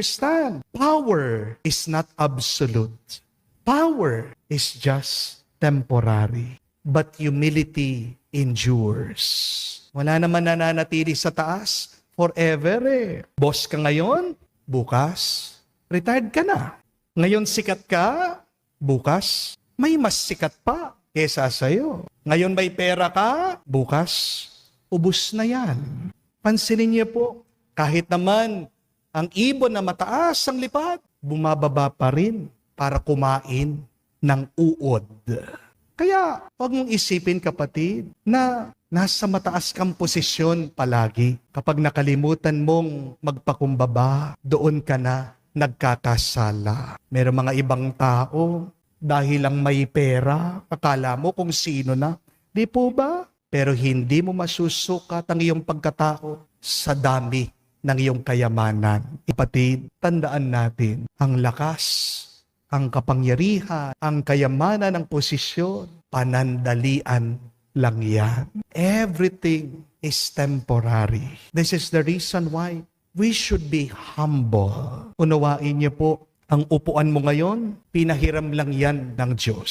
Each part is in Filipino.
Understand, power is not absolute. Power is just temporary. But humility endures. Wala naman nananatili sa taas forever eh. Boss ka ngayon, bukas, retired ka na. Ngayon sikat ka, bukas, may mas sikat pa kesa sa'yo. Ngayon may pera ka, bukas, ubus na yan. Pansinin niyo po, kahit naman ang ibon na mataas ang lipad, bumababa pa rin para kumain ng uod. Kaya huwag mong isipin kapatid na nasa mataas kang posisyon palagi. Kapag nakalimutan mong magpakumbaba, doon ka na nagkakasala. Merong mga ibang tao, dahil lang may pera, akala mo kung sino na. Di po ba? Pero hindi mo masusukat ang iyong pagkatao sa dami ng iyong kayamanan. Kapatid, tandaan natin, ang lakas, ang kapangyarihan, ang kayamanan ng posisyon, panandalian lang yan. Everything is temporary. This is the reason why we should be humble. Unawain niyo po, ang upuan mo ngayon, pinahiram lang yan ng Diyos.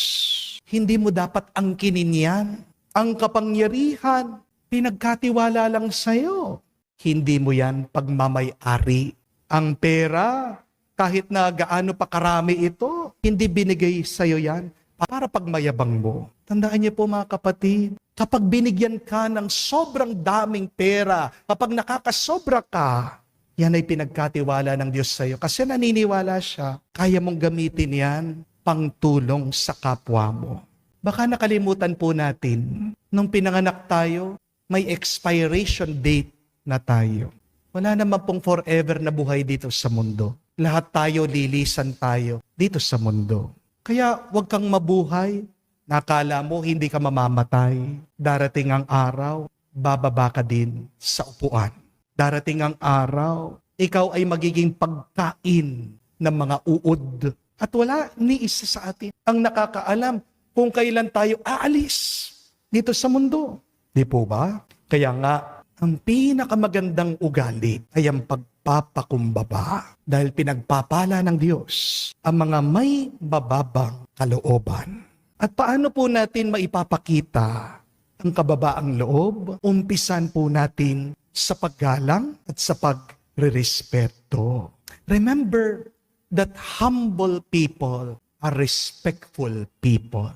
Hindi mo dapat angkinin yan. Ang kapangyarihan, pinagkatiwala lang sa'yo. Hindi mo yan pagmamay-ari. Ang pera, kahit na gaano pa karami ito, hindi binigay sa'yo yan para pagmayabang mo. Tandaan niyo po mga kapatid, kapag binigyan ka ng sobrang daming pera, kapag nakakasobra ka, yan ay pinagkatiwala ng Diyos sa'yo. Kasi naniniwala siya, kaya mong gamitin yan pangtulong sa kapwa mo. Baka nakalimutan po natin, nung pinanganak tayo, may expiration date na tayo. Wala naman pong forever na buhay dito sa mundo. Lahat tayo, lilisan tayo dito sa mundo. Kaya huwag kang mabuhay, nakala mo hindi ka mamamatay. Darating ang araw, bababa ka din sa upuan. Darating ang araw, ikaw ay magiging pagkain ng mga uod. At wala ni isa sa atin ang nakakaalam kung kailan tayo aalis dito sa mundo. Di po ba? Kaya nga, ang pinakamagandang ugali ay ang pagpapakumbaba dahil pinagpapala ng Diyos ang mga may mababang kalooban. At paano po natin maipapakita ang kababaang loob? Umpisan po natin sa paggalang at sa pagrerespeto. Remember that humble people are respectful people.